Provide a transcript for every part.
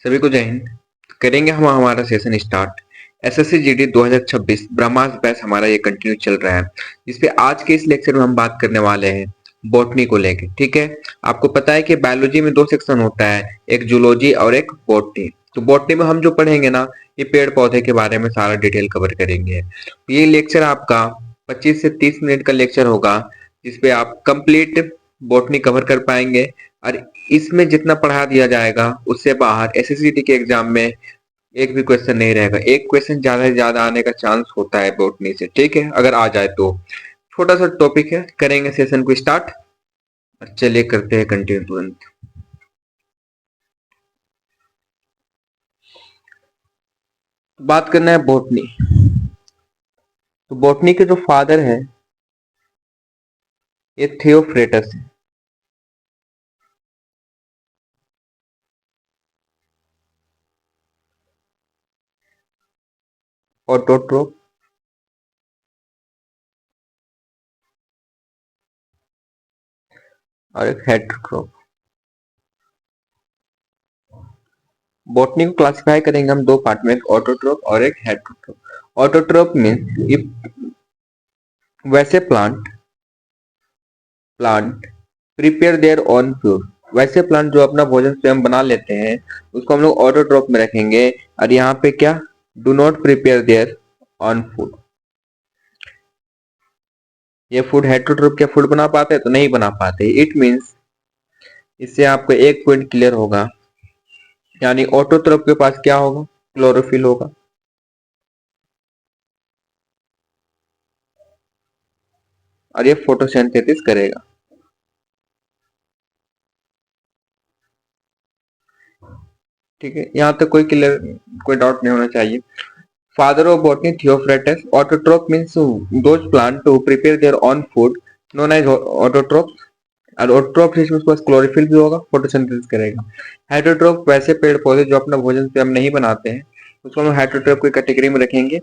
सभी को जय हिंद। करेंगे हम हमारा सेशन स्टार्ट। एसएससी जीडी 2026 ब्रह्मास्त्र बैच हमारा ये कंटिन्यू चल रहा है, जिसपे आज के इस लेक्चर में हम बात करने वाले हैं बॉटनी को लेके। ठीक है, आपको पता है कि बायोलॉजी में दो सेक्शन होता है, एक जूलॉजी और एक बॉटनी। तो बॉटनी में हम जो पढ़ेंगे ना, ये पेड़ पौधे के बारे में सारा डिटेल कवर करेंगे। ये लेक्चर आपका 25 से 30 मिनट का लेक्चर होगा, जिसपे आप कंप्लीट बॉटनी कवर कर पाएंगे। और इसमें जितना पढ़ा दिया जाएगा उससे बाहर एसएससीटी के एग्जाम में एक भी क्वेश्चन नहीं रहेगा। एक क्वेश्चन ज्यादा से ज्यादा आने का चांस होता है बोटनी से। ठीक है, अगर आ जाए तो छोटा सा टॉपिक है, करेंगे सेशन को स्टार्ट। चलिए करते हैं कंटिन्यू तुरंत। बात करना है बोटनी। तो बोटनी के जो फादर है ये थियोफ्रेटस है। ऑटोट्रोप, और एक हेटेरोट्रोप। बॉटनी को क्लासिफाई करेंगे हम दो पार्ट में, एक ऑटोट्रोप और एक हेटेरोट्रोप। ऑटोट्रोप मीन्स ये वैसे plant plant prepare their own food. वैसे प्लांट जो अपना भोजन स्वयं बना लेते हैं उसको हम लोग ऑटोट्रोप में रखेंगे। और यहाँ पे क्या, do not prepare their on food. ये फूड हेटेरोट्रोप क्या फूड बना पाते हैं? तो नहीं बना पाते। इट मीन्स इससे आपको एक पॉइंट क्लियर होगा, यानी ऑटोट्रोप के पास क्या होगा, क्लोरोफिल होगा। और ये फोटोसिंथेसिस करेगा। ठीक है, यहाँ तक कोई क्लियर, कोई डाउट नहीं होना चाहिए। Father of botany Theophrastus. Autotroph means those plants who prepare their own food known as autotrophs. और ऑटोट्रोप से उसके पास क्लोरोफिल भी होगा, फोटोसिंथेसिस करेगा। हेटेरोट्रोप वैसे पेड़ पौधे जो अपना भोजन स्वयं नहीं बनाते हैं, उसको हम हेटेरोट्रोप की कैटेगरी में रखेंगे,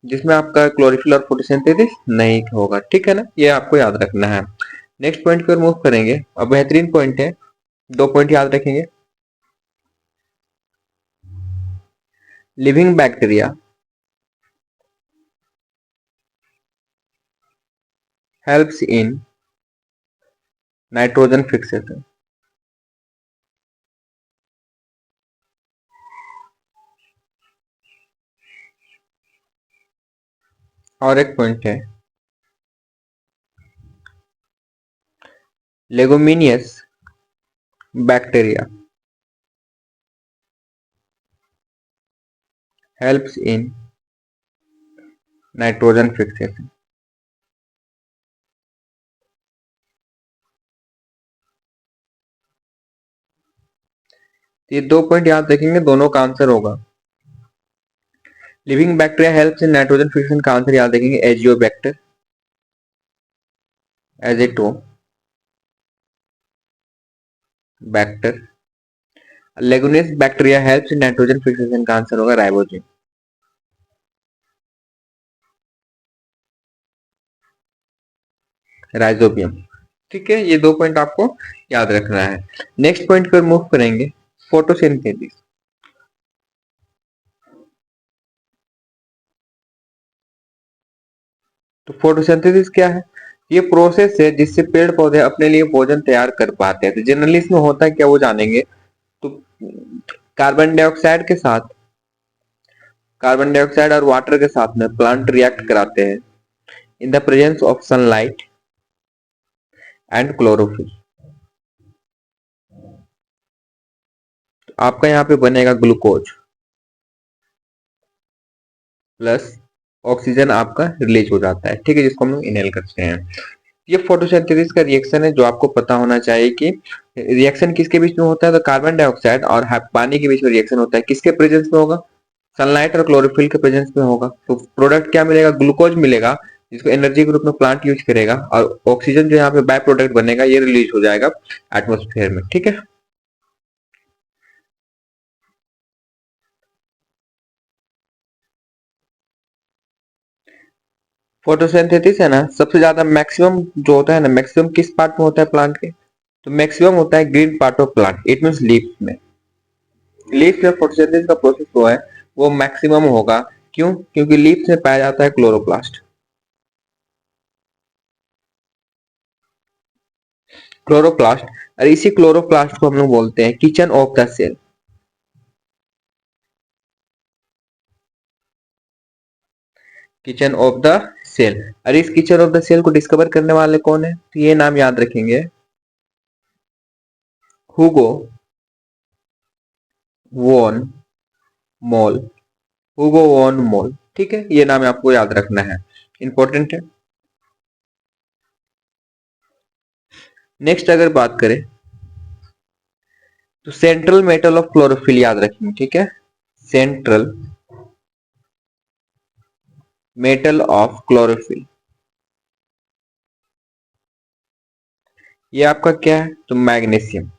जिसमें आपका क्लोरोफिल और फोटोसिंथेसिस नहीं होगा। ठीक है ना, ये आपको याद रखना है। नेक्स्ट पॉइंट पर मूव करेंगे। अब बेहतरीन पॉइंट है, दो पॉइंट याद रखेंगे। Living bacteria helps in nitrogen fixation. और एक पॉइंट है, leguminous bacteria helps in nitrogen fixation. ये दो पॉइंट याद रखेंगे, दोनों का आंसर होगा। Living bacteria helps in nitrogen fixation का आंसर याद रखेंगे, azotobacter, azotobacter. Leguminous bacteria helps in nitrogen fixation का आंसर होगा राइबोजिन, राइजोबियम। ठीक है, ये दो पॉइंट आपको याद रखना है। नेक्स्ट पॉइंट पर मूव करेंगे, फोटोसिंथेसिस। तो फोटोसिंथेसिस क्या है? ये प्रोसेस है जिससे पेड़ पौधे अपने लिए भोजन तैयार कर पाते हैं। तो जनरली इसमें होता है क्या, वो जानेंगे। तो कार्बन डाइऑक्साइड के साथ, कार्बन डाइऑक्साइड और वाटर के साथ में प्लांट रिएक्ट कराते हैं in the presence of sunlight and chlorophyll. आपका यहाँ पे बनेगा ग्लूकोज प्लस ऑक्सीजन आपका रिलीज हो जाता है। ठीक है, जिसको हम लोग इनहेल करते हैं। ये फोटोसिंथेसिस का रिएक्शन है जो आपको पता होना चाहिए कि रिएक्शन किसके बीच में होता है। तो कार्बन डाइऑक्साइड और पानी के बीच में रिएक्शन होता है, किसके प्रेजेंस में होगा, सनलाइट और क्लोरोफिल के प्रेजेंस में होगा। तो प्रोडक्ट क्या मिलेगा, ग्लूकोज मिलेगा, जिसको एनर्जी के रूप में प्लांट यूज करेगा। और ऑक्सीजन जो यहाँ पे बाय प्रोडक्ट बनेगा, ये रिलीज हो जाएगा एटमोस्फेयर में। ठीक है, फोटोसिंथेसिस है ना, सबसे ज्यादा मैक्सिमम जो होता है ना, मैक्सिमम किस पार्ट में होता है प्लांट के? तो मैक्सिमम होता है green part of plant, it means leaves में। लीफ में फोटोसिंथेसिस का प्रोसेस हुआ है वो मैक्सिमम होगा। क्यों? क्योंकि लीफ में पाया जाता है क्लोरोप्लास्ट। क्लोरोप्लास्ट, और इसी क्लोरोप्लास्ट को हम लोग बोलते हैं kitchen of the cell. Kitchen of the cell. और इस किचन ऑफ द सेल को डिस्कवर करने वाले कौन है? तो ये नाम याद रखेंगे, हुगो वॉन मोल। हुगो वॉन मोल, ठीक है, ये नाम आपको याद रखना है, इंपॉर्टेंट है। नेक्स्ट अगर बात करें तो सेंट्रल मेटल ऑफ क्लोरोफिल याद रखेंगे, ठीक है। सेंट्रल मेटल ऑफ क्लोरोफिल, ये आपका क्या है? तो मैग्नीशियम।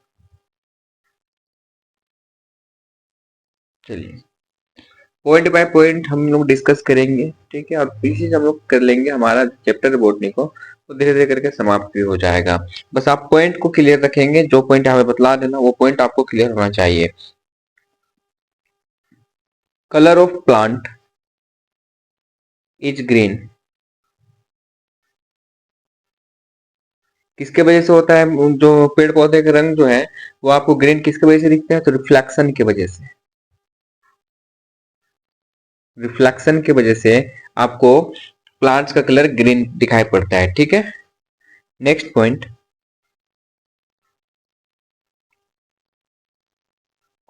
चलिए पॉइंट बाय पॉइंट हम लोग डिस्कस करेंगे, ठीक है, और इसी से हम लोग कर लेंगे हमारा चैप्टर बॉटनी को, तो धीरे धीरे करके समाप्त भी हो जाएगा। बस आप पॉइंट को क्लियर रखेंगे, जो पॉइंट हमें बतला देना वो पॉइंट आपको क्लियर होना चाहिए। Colour of plant is green, किसके वजह से होता है? जो पेड़ पौधे का रंग जो है वो आपको ग्रीन किसके वजह से दिखता है? तो रिफ्लेक्शन की वजह से। रिफ्लेक्शन की वजह से आपको प्लांट्स का कलर ग्रीन दिखाई पड़ता है, ठीक है। नेक्स्ट पॉइंट,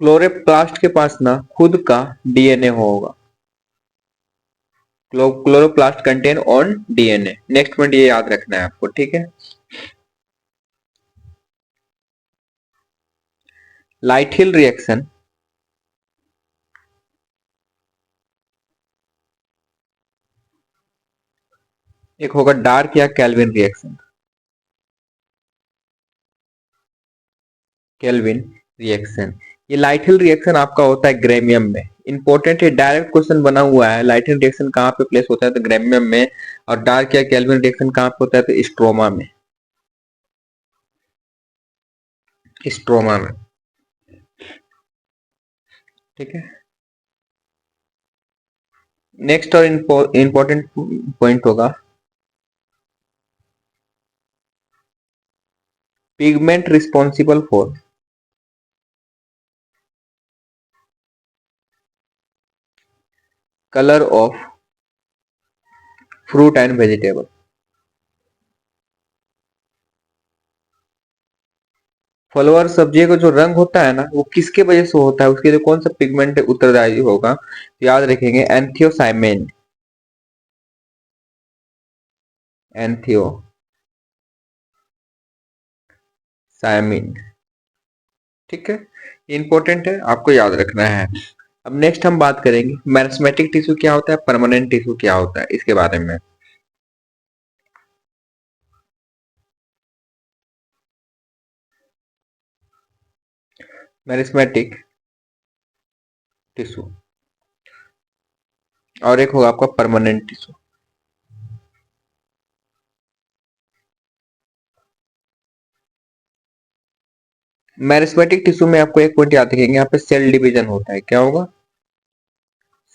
क्लोरोप्लास्ट के पास ना खुद का डीएनए होगा। Chloroplast contain on DNA. Next point ये याद रखना है आपको, ठीक है। लाइट हिल रिएक्शन एक होगा डार्क या केल्विन रिएक्शन। केल्विन रिएक्शन, ये लाइट हिल रिएक्शन आपका होता है ग्रेमियम में। इंपॉर्टेंट है, डायरेक्ट क्वेश्चन बना हुआ है। लाइट हिल रिएक्शन कहाँ पे प्लेस होता है? तो ग्रेमियम में। और डार्क या केल्विन रिएक्शन कहाँ पे होता है? तो स्ट्रोमा में। स्ट्रोमा में, ठीक है। नेक्स्ट और इंपॉर्टेंट पॉइंट होगा pigment responsible for colour of fruit and vegetable. फल और सब्जी का जो रंग होता है ना वो किसके वजह से होता है? उसके लिए कौन सा पिगमेंट उत्तरदायी होगा? याद रखेंगे एंथियोसाइमिन। एंथियोसाइमिन, ठीक है, इंपॉर्टेंट है, आपको याद रखना है। अब नेक्स्ट हम बात करेंगे मैरिस्मेटिक टिश्यू क्या होता है, परमानेंट टिश्यू क्या होता है, इसके बारे में। मैरिस्मेटिक टिश्यू और एक होगा आपका परमानेंट टिश्यू। मैरिस्मेटिक टिश्यू में आपको एक पॉइंट याद रखेंगे, यहाँ पे सेल डिवीजन होता है। क्या होगा?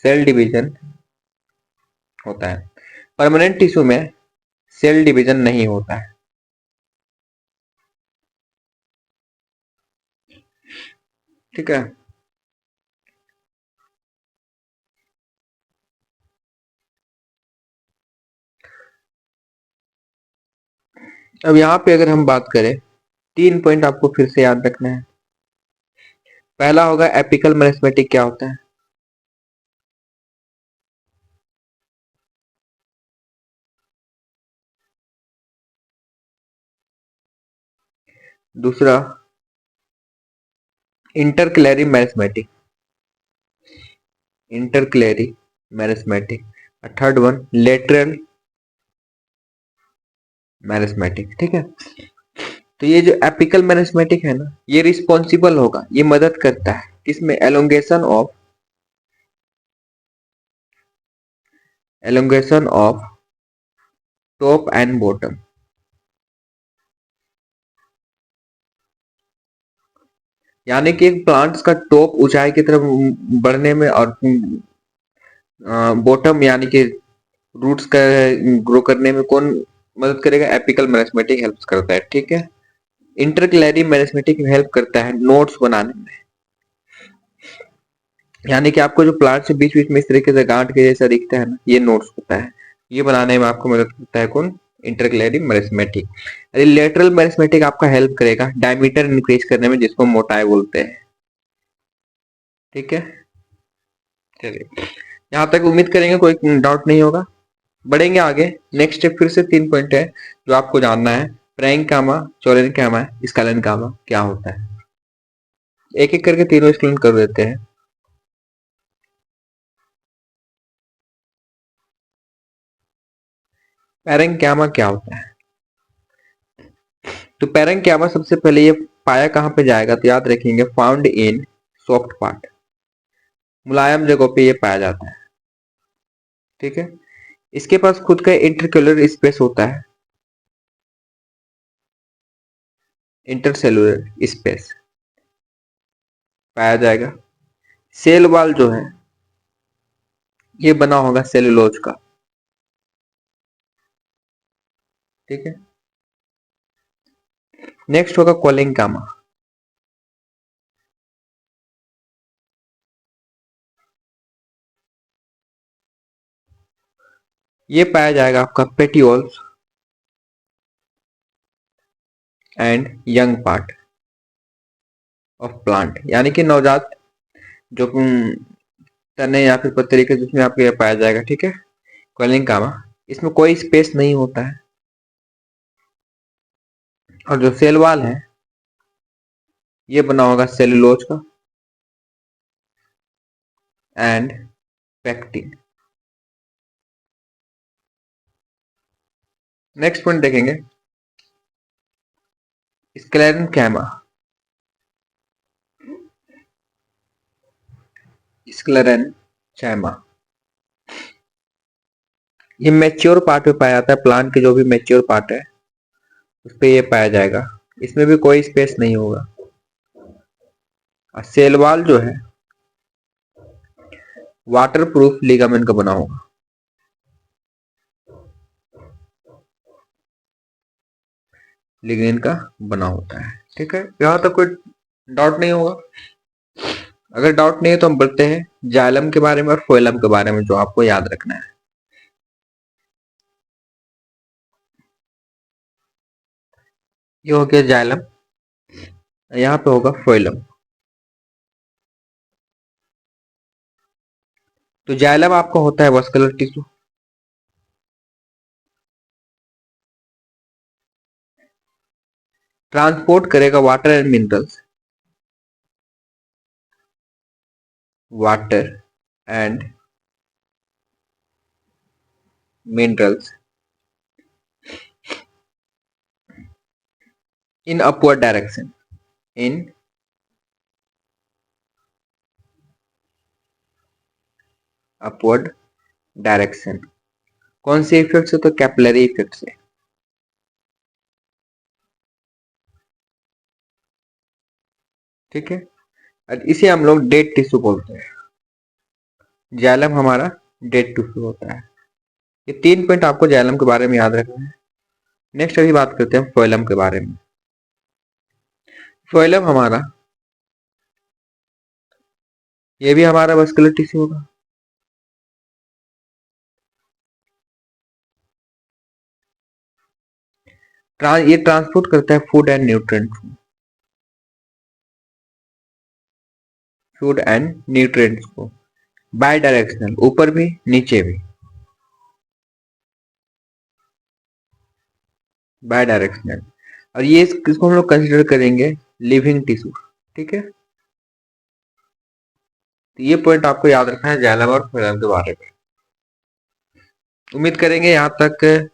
सेल डिवीजन होता है। परमानेंट टिश्यू में सेल डिवीजन नहीं होता है, ठीक है। अब यहाँ पे अगर हम बात करें, तीन पॉइंट आपको फिर से याद रखना है। पहला होगा एपिकल मैरिस्मेटिक क्या होता है। दूसरा intercalary meristematic, intercalary meristematic. Third one lateral meristematic, ठीक है। तो ये जो एपिकल मैरिस्मेटिक है ना ये रिस्पॉन्सिबल होगा, ये मदद करता है किसमें? Elongation of top and bottom. यानी कि एक प्लांट्स का टॉप ऊंचाई की तरफ बढ़ने में और बॉटम यानी कि रूट्स का ग्रो करने में कौन मदद करेगा? एपिकल मेरिस्टेम हेल्प करता है, ठीक है। इंटरक्लेरी मेरिस्टेम हेल्प करता है नोट्स बनाने में, यानी कि आपको जो प्लांट से बीच बीच में इस तरीके से गांठ के जैसा दिखता है ना, ये नोट्स होता है। ये बनाने में आपको मदद करता है कौन? इंटरक्लेरी मेरिस्टेम। लेटरल मेरिस्टेम आपका हेल्प करेगा डायमीटर इंक्रीज करने में, जिसको मोटाई बोलते हैं, ठीक है। चलिए, यहाँ तक उम्मीद करेंगे कोई डाउट नहीं होगा। बढ़ेंगे आगे। नेक्स्ट स्टेप फिर से 3 पॉइंट है जो आपको जानना है। पैरेंकाइमा, चौरेंकाइमा, स्क्लेरेंकाइमा क्या होता है? एक एक करके तीनों एक्सप्लेन कर देते हैं। पैरेंकाइमा क्या होता है? तो पैरेंकाइमा सबसे पहले ये पाया कहाँ पे जाएगा? तो याद रखेंगे, फाउंड इन सॉफ्ट पार्ट, मुलायम जगहों पे ये पाया जाता है, ठीक है। इसके पास खुद का इंटरक्यूलर स्पेस होता है, इंटरसेलुलर स्पेस पाया जाएगा। सेल वॉल जो है ये बना होगा सेलुलोज का, ठीक है। नेक्स्ट होगा कोलेंकामा। ये पाया जाएगा आपका petioles and young part of plant, यानी कि नवजात जो तने या फिर पत्ते के जिसमें आपको यह पाया जाएगा, ठीक है। कोलेंकामा, इसमें कोई स्पेस नहीं होता है। और जो सेल वॉल है ये बना होगा सेलुलोज का एंड पेक्टिन। नेक्स्ट पॉइंट देखेंगे, स्क्लेरेंकाइमा। स्क्लेरेंकाइमा ये मैच्योर पार्ट में पाया जाता है, प्लांट के जो भी मैच्योर पार्ट है उस पे ये पाया जाएगा। इसमें भी कोई स्पेस नहीं होगा। और सेल वॉल जो है वाटर प्रूफ लिगामेंट का बना होगा, लिग्निन का बना होता है, ठीक है। यहां तक कोई डाउट नहीं होगा। अगर डाउट नहीं है तो हम बढ़ते हैं जाइलम के बारे में और फोइलम के बारे में, जो आपको याद रखना है। ये हो गया जाइलम, यहाँ पे होगा फोइलम। तो जाइलम आपका होता है वस्कुलर टिश्यू, ट्रांसपोर्ट करेगा water and minerals, water and minerals in upward direction, in upward direction. कौन से इफेक्ट से? तो कैपिलरी इफेक्ट से, ठीक है। और इसे हम लोग डेड टिश्यू बोलते हैं। जाइलम हमारा डेड टिश्यू होता है। ये 3 पॉइंट आपको जाइलम के बारे में याद रखना है। नेक्स्ट अभी बात करते हैं फोइलम के बारे में। फोइलम हमारा, ये भी हमारा वस्कुलर टिश्यू होगा। ये ट्रांसपोर्ट करता है food and nutrient, food and nutrients को बाय डायरेक्शनल, ऊपर भी नीचे भी बाय डायरेक्शनल। और ये किसको हम लोग कंसिडर करेंगे? लिविंग टिश्यू, ठीक है। तो ये पॉइंट आपको याद रखना है जाइलम और फोइलम के बारे में। उम्मीद करेंगे यहाँ तक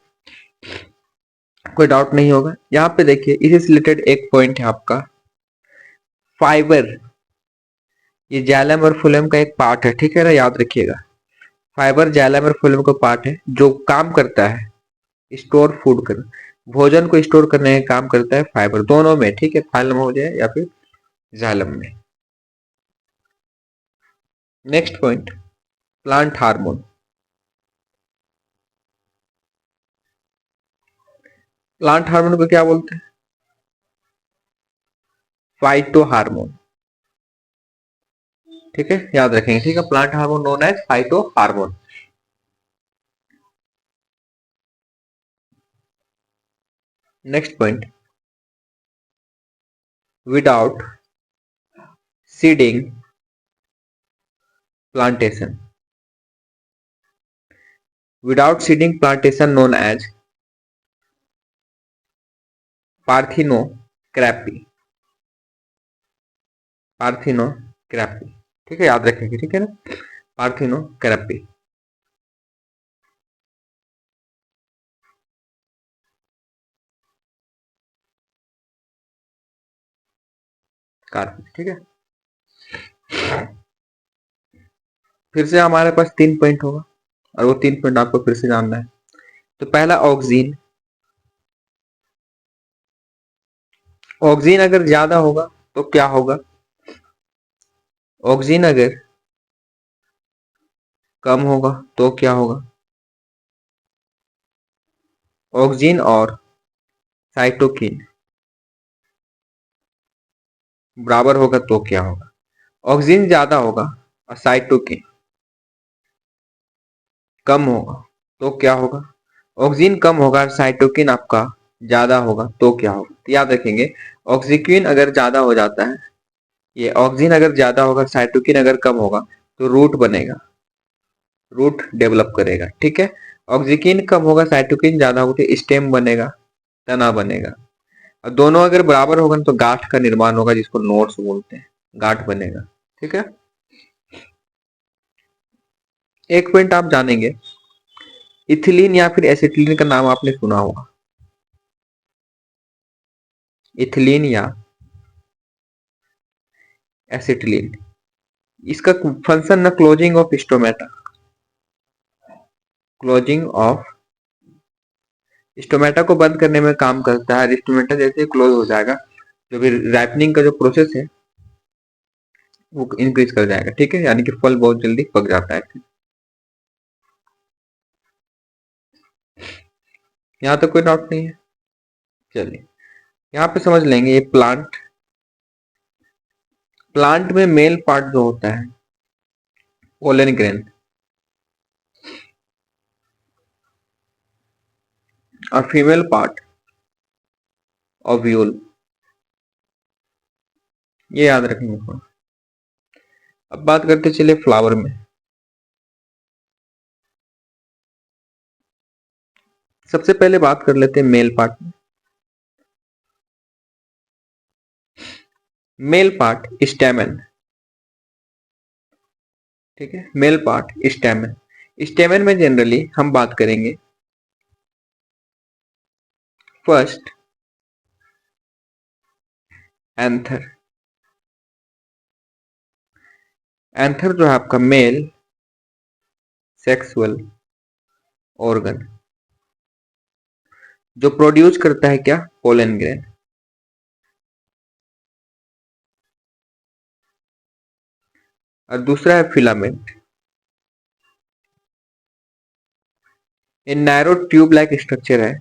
कोई डाउट नहीं होगा। यहाँ पे देखिए, इसी से रिलेटेड एक पॉइंट है आपका फाइबर। ये जाइलम और फोइलम का एक पार्ट है, ठीक है ना, याद रखिएगा। फाइबर जाइलम और फोइलम का पार्ट है जो काम करता है स्टोर फूड कर, भोजन को स्टोर करने का काम करता है फाइबर, दोनों में, ठीक है। फाइलम हो जाए या फिर जाइलम में। Next point, plant hormone. Plant hormone को क्या बोलते हैं? Phyto hormone. ठीक है, याद रखेंगे। ठीक है, plant hormone known as phyto hormone. Next point, without seeding plantation. Without seeding plantation known as parthenocarpy. Parthenocarpy. ठीक है, याद रखेंगे। ठीक है ना, पार्थिनोक्रैपी। कार्बन। ठीक है, फिर से हमारे पास 3 पॉइंट होगा और वो 3 पॉइंट आपको फिर से जानना है। तो पहला ऑक्सीजन। ऑक्सीजन अगर ज्यादा होगा तो क्या होगा? ऑक्सीजन अगर कम होगा तो क्या होगा? ऑक्सीजन और साइटोकिन बराबर होगा तो क्या होगा? ऑक्सीजन ज्यादा होगा और साइटोकिन कम होगा तो क्या होगा? ऑक्सीजन कम होगा और साइटोकिन आपका ज्यादा होगा तो क्या होगा? तो याद रखेंगे, ऑक्सीजन अगर ज्यादा हो जाता है, ये ऑक्सीजन अगर ज्यादा होगा, साइटोकिन अगर कम होगा, तो रूट बनेगा, रूट डेवलप करेगा। ठीक है, ऑक्सीजन कम होगा, साइटोकिन ज्यादा होगा तो स्टेम बनेगा, तना बनेगा। और दोनों अगर बराबर होगा तो गांठ का निर्माण होगा, जिसको नोड्स बोलते हैं, गांठ बनेगा। ठीक है, एक पॉइंट आप जानेंगे, इथिलीन या फिर एसिटिलीन का नाम आपने सुना होगा। इथिलीन या एसिटिलीन, इसका फंक्शन ना closing of stomata, closing of stomata को बंद करने में काम करता है। स्टोमेटा जैसे क्लोज हो जाएगा, जो भी रैपनिंग का जो प्रोसेस है वो इंक्रीज कर जाएगा। ठीक है, यानी कि फल बहुत जल्दी पक जाता है। यहाँ तक कोई डाउट नहीं है? चलिए, यहाँ पे समझ लेंगे, ये प्लांट, प्लांट में मेल पार्ट जो होता है पोलन ग्रेन, और फीमेल पार्ट ओव्यूल। ये याद रखेंगे थोड़ा। अब बात करते चले फ्लावर में। सबसे पहले बात कर लेते हैं मेल पार्ट में। Male part स्टेमन। ठीक है, मेल पार्ट स्टेमन। स्टेमन में जनरली हम बात करेंगे फर्स्ट एंथर। एंथर जो है आपका मेल सेक्सुअल ऑर्गन, जो प्रोड्यूस करता है क्या? Pollen grain. और दूसरा है फिलामेंट। ये नैरो ट्यूब लाइक स्ट्रक्चर है,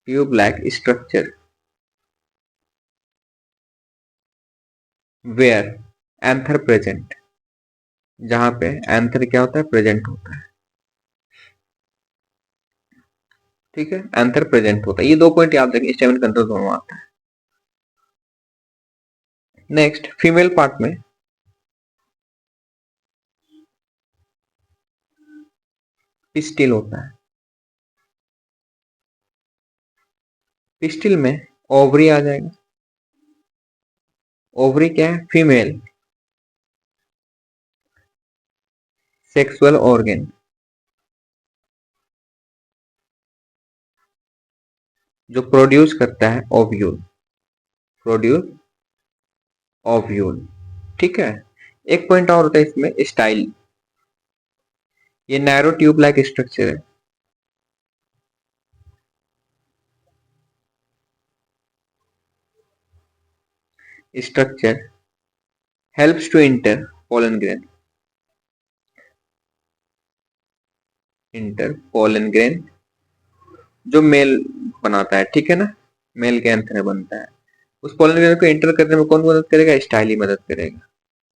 tube like structure, where anther present, जहां पे एंथर क्या होता है? प्रेजेंट होता है। ठीक है, एंथर प्रेजेंट होता है। ये 2 पॉइंट याद रखें, स्टेमिन कंट्रोल दोनों आता है। नेक्स्ट, फीमेल पार्ट में पिस्टिल होता है। पिस्टिल में ओवरी आ जाएगा। ओवरी क्या है? फीमेल सेक्सुअल ऑर्गन, जो प्रोड्यूस करता है ओव्यूल, प्रोड्यूस ओव्यूल। ठीक है, एक पॉइंट और होता है इसमें, स्टाइल। ये नैरो ट्यूब लाइक स्ट्रक्चर है, structure helps to enter pollen grain जो मेल बनाता है, ठीक है ना, मेल के एंथर बनता है, उस पोलन ग्रेन को एंटर करने में कौन मदद करेगा? स्टाइल ही मदद करेगा,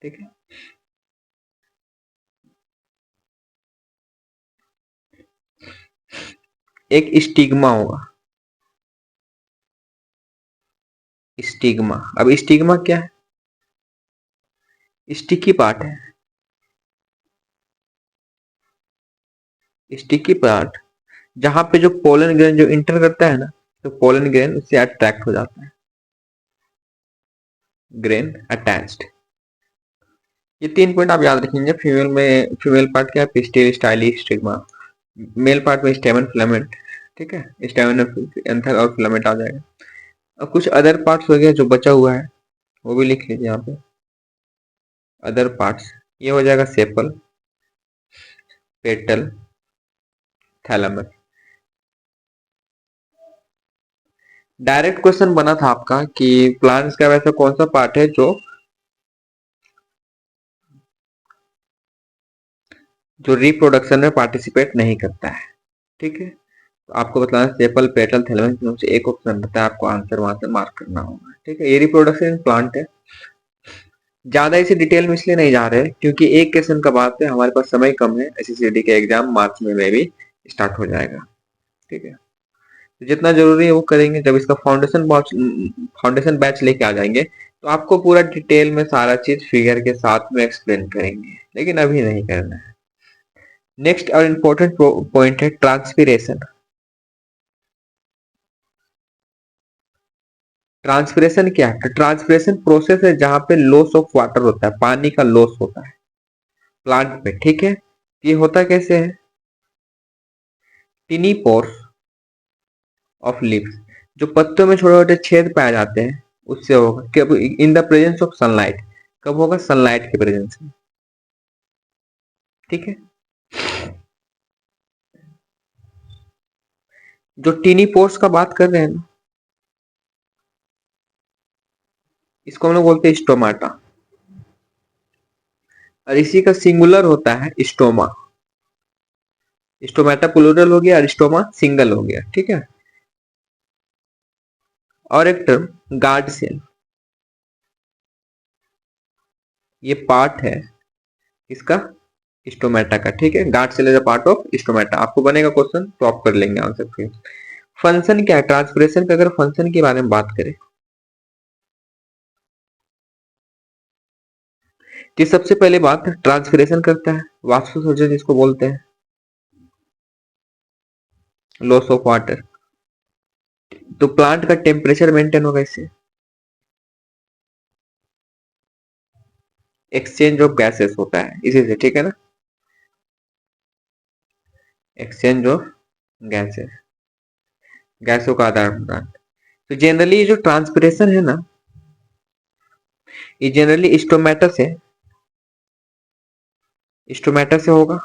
ठीक है। एक स्टिग्मा होगा, स्टिग्मा। अब स्टिग्मा क्या है? स्टिकी पार्ट है, स्टिकी पार्ट जहां पे जो पोलन ग्रेन जो इंटर करता है ना, तो पोलन ग्रेन उससे अट्रैक्ट हो जाता है, ग्रेन अटैच्ड। ये 3 पॉइंट आप याद रखेंगे। फीमेल पार्ट क्या है? Pistil, styli, stigma. Male part में स्टेमन, फिलामेंट, ठीक है, स्टेमन एंथर और फिलामेंट आ जाएगा। अब कुछ अदर पार्ट्स हो गए जो बचा हुआ है, वो भी लिख लीजिए यहाँ पे। अदर पार्ट्स ये हो जाएगा sepal, petal, thalamus. Direct question बना था आपका कि प्लांट्स का वैसा कौन सा पार्ट है जो रिप्रोडक्शन में पार्टिसिपेट नहीं करता है, ठीक है। तो आपको बताना सेपल, पेटल, थैलेमस में से एक ऑप्शन रहता है, आपको आंसर वहां से मार्क करना होगा, ठीक है। ये रिप्रोडक्शन प्लांट है। ज्यादा इसे डिटेल में इसलिए नहीं जा रहे क्योंकि एक क्वेश्चन का बात है, हमारे पास समय कम है। एसएससीडी का एग्जाम मार्च में भी स्टार्ट हो जाएगा, ठीक है। तो जितना जरूरी है वो करेंगे। जब इसका फाउंडेशन बैच लेके आ जाएंगे तो आपको पूरा डिटेल में सारा चीज फिगर के साथ में एक्सप्लेन करेंगे, लेकिन अभी नहीं करना है। नेक्स्ट और इम्पोर्टेंट पॉइंट है ट्रांसपिरेशन। ट्रांसपिरेशन क्या है? ट्रांसपिरेशन प्रोसेस है जहां पे लॉस ऑफ वाटर होता है, पानी का लॉस होता है प्लांट पे, ठीक है। ये होता कैसे है? टिनी पोर्स ऑफ लीव्स, जो पत्तों में छोटे छोटे छेद पाए जाते हैं, उससे होगा। कब? In the presence of sunlight. कब होगा? सनलाइट के प्रेजेंस में, ठीक है। जो टिनी पोर्स का बात कर रहे हैं ना, इसको हम लोग बोलते हैं स्टोमाटा, और इसी का सिंगुलर होता है स्टोमा। स्टोमाटा प्लूरल हो गया और स्टोमा सिंगल हो गया, ठीक है। और एक टर्म गार्ड सेल, ये पार्ट है इसका स्टोमेटा का, ठीक है। Guard cell is a part of stomata. आपको बनेगा क्वेश्चन तो आप कर लेंगे आंसर फिर। फंक्शन क्या है ट्रांसपिरेशन का? अगर फंक्शन के बारे में बात करें कि सबसे पहले बात ट्रांसपिरेशन करता है, वाष्पोत्सर्जन जिसको बोलते हैं, लॉस ऑफ वाटर। तो प्लांट का टेम्परेचर मेंटेन होगा इससे। एक्सचेंज ऑफ गैसेस होता है इसी से, ठीक है ना, एक्सचेंज ऑफ गैसेस, गैसों का आदान प्रदान। तो जनरली जो ट्रांसपिरेशन है ना, ये जनरली स्टोमेटा से होगा,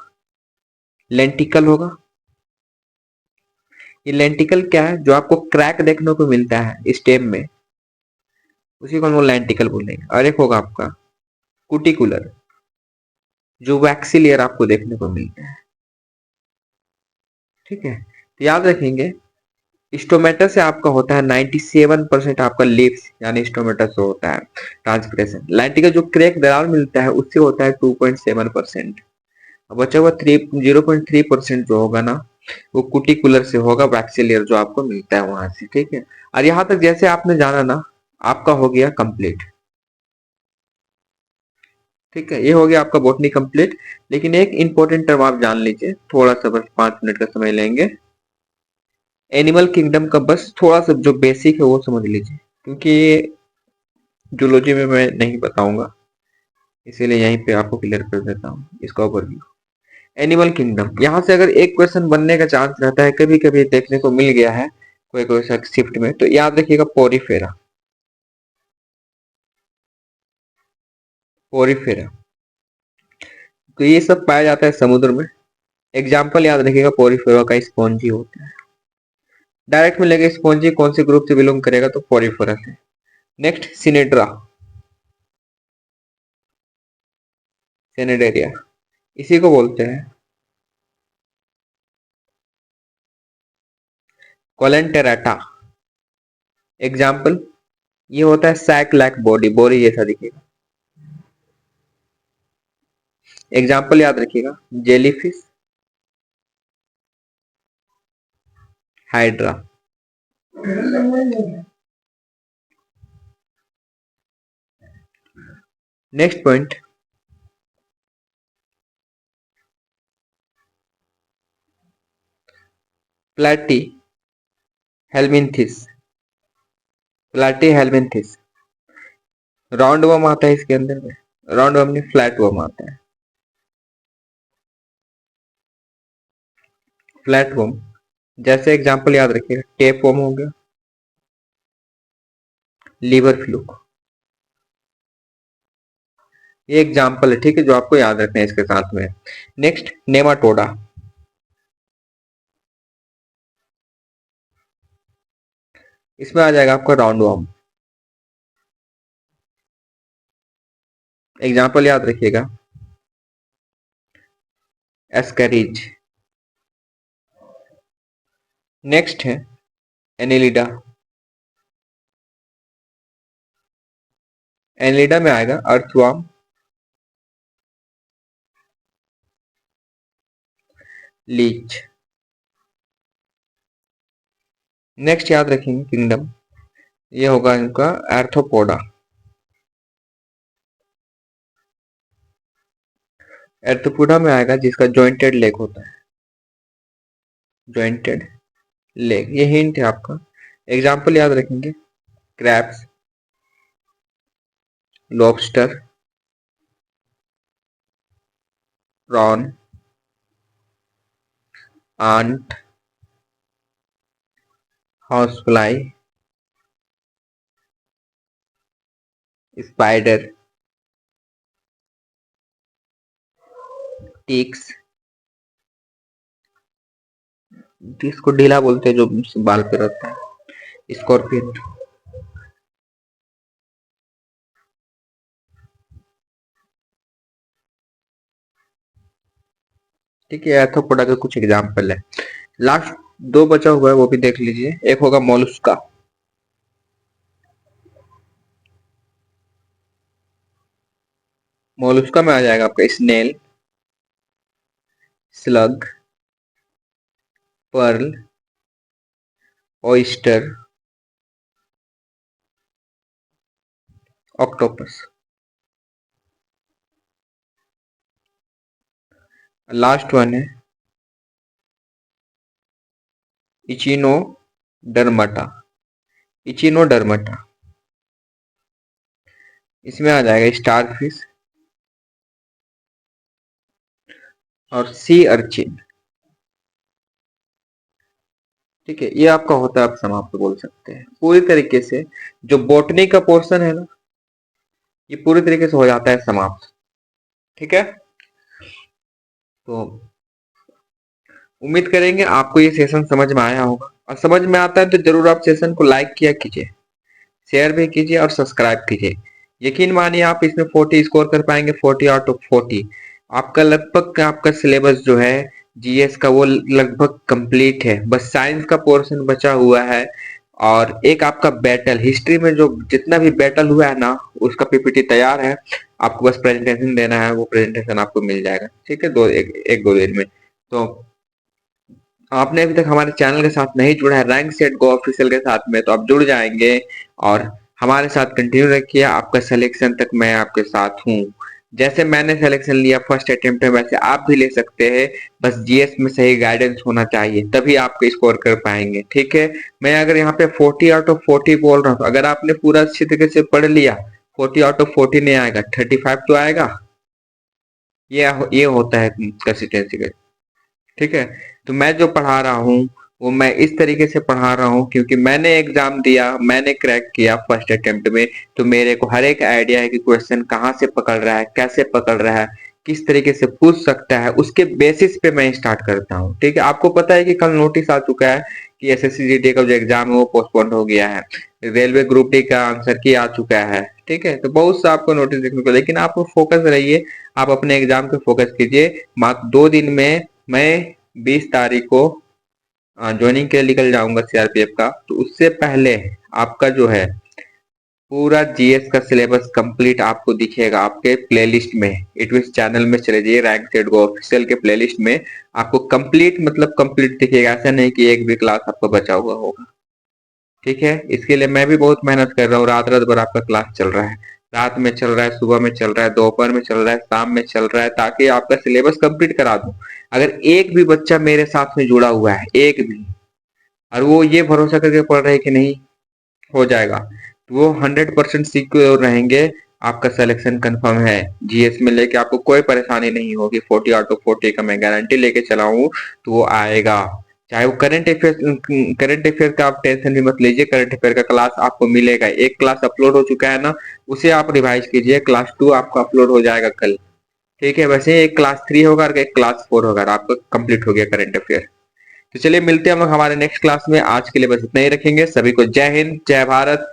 लेंटिकल होगा। ये लेंटिकल क्या है? जो आपको क्रैक देखने को मिलता है स्टेम में, उसी को हम लोग लेंटिकल बोलेंगे। और एक होगा आपका कुटिकुलर, जो वैक्सी लेयर आपको देखने को मिलता है, ठीक है। तो याद रखेंगे स्टोमेटा से आपका होता है 97% आपका लीव्स, यानी स्टोमेटा से होता है ट्रांसपिरेशन। लेंटिकल जो क्रैक दरार मिलता है उससे होता है 2.7%। बचा हुआ 0.3% जो होगा ना, वो कुटिकुलर से होगा, वैक्सीलियर जो आपको मिलता है वहां से, ठीक है। और यहां तक जैसे आपने जाना ना, आपका हो गया कंप्लीट, ठीक है। ये हो गया आपका बॉटनी कंप्लीट। लेकिन एक इंपॉर्टेंट टर्म आप जान लीजिए, थोड़ा सा बस 5 मिनट का समय लेंगे। एनिमल किंगडम का बस थोड़ा सा जो बेसिक है वो समझ लीजिए, क्योंकि जूलॉजी में मैं नहीं बताऊंगा, इसीलिए यहीं पे आपको क्लियर कर देता हूँ इसका ओवरव्यू। एनिमल किंगडम, यहाँ से अगर एक क्वेश्चन बनने का चांस रहता है, कभी कभी देखने को मिल गया है कोई कोई सा शिफ्ट में, तो याद रखिएगा पोरीफेरा। पोरीफेरा, तो ये सब पाया जाता है समुद्र में। एग्जाम्पल याद रखिएगा, पोरीफेरा का स्पॉन्जी होता है। डायरेक्ट मिलेगा स्पॉन्जी कौन से ग्रुप से बिलोंग करेगा? तो पोरीफेरा से। नेक्स्ट सिनेड्रा, सेनेडेरिया, इसी को बोलते हैं कोलेंटेराटा। एग्जाम्पल, ये होता है सैक लैक बॉडी, बोरी जैसा दिखेगा। एग्जाम्पल याद रखिएगा, जेलीफिश, हाइड्रा। नेक्स्ट पॉइंट, प्लेटी हेलमिंथिस। प्लेटी हेलमिंथिस राउंड वर्म आता है इसके अंदर में, राउंड वर्म नहीं फ्लैट वर्म आता है। फ्लैट वर्म जैसे एग्जांपल याद रखिएगा, टेप वर्म हो गया, लीवर फ्लूक, ये एग्जांपल है, ठीक है, जो आपको याद रखना है इसके साथ में। Next, Nematoda. इसमें आ जाएगा आपका राउंड वर्म। एग्जांपल याद रखिएगा, एस्कैरिज। नेक्स्ट है एनिलिडा। एनिलिडा में आएगा अर्थवर्म, लीच। नेक्स्ट याद रखेंगे किंगडम, ये होगा इनका आर्थ्रोपोडा। आर्थ्रोपोडा में आएगा जिसका जॉइंटेड लेग होता है, जॉइंटेड लेग, ये हिंट है आपका। एग्जाम्पल याद रखेंगे, crabs, lobster, prawn, ant, house fly, spider, ticks, जिसको ढीला बोलते हैं जो बाल पे रहता है, स्कॉर्पियन। ठीक है, आर्थ्रोपोडा के कुछ एग्जाम्पल है। लास्ट दो बचा हुआ है, वो भी देख लीजिए। एक होगा मोलस्का। मोलस्का में आ जाएगा आपका snail, slug, pearl, oyster, octopus. Last one है इचिनोडर्माटा। इचिनोडर्माटा, इसमें आ जाएगा स्टारफिश और सी अर्चिन। ठीक है, ये आपका होता है, आप समाप्त बोल सकते हैं। पूरी तरीके से जो बॉटनी का पोर्शन है ना, ये पूरी तरीके से हो जाता है समाप्त। ठीक है, तो उम्मीद करेंगे आपको ये सेशन समझ में आया होगा, और समझ में आता है तो जरूर आप सेशन को लाइक किया कीजिए, शेयर भी कीजिए और सब्सक्राइब कीजिए। यकीन मानिए आप इसमें 40 स्कोर कर पाएंगे, 40 आउट ऑफ 40। आपका लगभग आपका सिलेबस जो है जीएस का वो लगभग कंप्लीट है, बस साइंस का पोर्शन बचा हुआ है। और एक आपका बैटल हिस्ट्री में जो जितना भी बैटल हुआ है ना, उसका पीपीटी तैयार है, आपको बस प्रेजेंटेशन देना है, वो प्रेजेंटेशन आपको मिल जाएगा। ठीक है, एक दो दिन में। तो आपने अभी तक हमारे चैनल के साथ नहीं जुड़ा है रैंक सेट गो ऑफिशियल के साथ में, तो आप जुड़ जाएंगे और हमारे साथ कंटिन्यू रखिए। आपका सिलेक्शन तक मैं आपके साथ हूँ। जैसे मैंने सिलेक्शन लिया फर्स्ट अटेम्प्ट में, वैसे आप भी ले सकते हैं। बस जीएस में सही गाइडेंस होना चाहिए, तभी आप स्कोर कर पाएंगे। ठीक है, मैं अगर यहाँ पे 40 आउट ऑफ 40 बोल रहा हूँ, अगर आपने पूरा अच्छी तरीके से पढ़ लिया, 40 आउट ऑफ 40 नहीं आएगा, 35 तो आएगा। ये होता है कंसिस्टेंसी का। ठीक है, तो मैं जो पढ़ा रहा हूँ वो मैं इस तरीके से पढ़ा रहा हूँ क्योंकि मैंने एग्जाम दिया, मैंने क्रैक किया फर्स्ट अटेम्प्ट में, तो मेरे को हर एक आइडिया है कि क्वेश्चन कहाँ से पकड़ रहा है, कैसे पकड़ रहा है, किस तरीके से पूछ सकता है, उसके बेसिस पे मैं स्टार्ट करता हूँ। ठीक है, आपको पता है कि कल नोटिस आ चुका है कि एसएससी जीडी का जो एग्जाम है वो पोस्टपोन हो गया है। रेलवे ग्रुप डी का आंसर की आ चुका है। ठीक है, तो बहुत सा आपको नोटिस देखने को, लेकिन आप फोकस रहिए, आप अपने एग्जाम पे फोकस कीजिए। मात्र 2 दिन में मैं 20 तारीख को ज्वाइनिंग के लिए निकल जाऊंगा सीआरपीएफ का। तो उससे पहले आपका जो है पूरा जीएस का सिलेबस कंप्लीट आपको दिखेगा आपके प्लेलिस्ट में। इट मीन चैनल में चले जाइए, रैंक सेट गो ऑफिशियल के प्लेलिस्ट में आपको कंप्लीट मतलब कंप्लीट दिखेगा। ऐसा नहीं कि एक भी क्लास आपका बचा हुआ होगा। ठीक है, इसके लिए मैं भी बहुत मेहनत कर रहा हूँ। रात रात भर आपका क्लास चल रहा है, रात में चल रहा है, सुबह में चल रहा है, दोपहर में चल रहा है, शाम में चल रहा है, ताकि आपका सिलेबस कंप्लीट करा दूं। अगर एक भी बच्चा मेरे साथ में जुड़ा हुआ है, एक भी, और वो ये भरोसा करके पढ़ रहे हैं कि नहीं हो जाएगा, तो वो 100% सिक्योर रहेंगे। आपका सिलेक्शन कंफर्म है। जीएस में लेके आपको कोई परेशानी नहीं होगी। 40 आउट ऑफ 40 का मैं गारंटी लेके चला हूँ, तो वो आएगा। चाहे वो करंट अफेयर का आप टेंशन भी मत लीजिए। करंट अफेयर का क्लास आपको मिलेगा। एक क्लास अपलोड हो चुका है ना, उसे आप रिवाइज कीजिए। क्लास 2 आपका अपलोड हो जाएगा कल। ठीक है, वैसे एक क्लास 3 होगा और एक क्लास 4 होगा, आपका कंप्लीट हो गया करंट अफेयर। तो चलिए मिलते हैं हम लोग हमारे नेक्स्ट क्लास में। आज के लिए बस इतना ही रखेंगे। सभी को जय हिंद, जय भारत।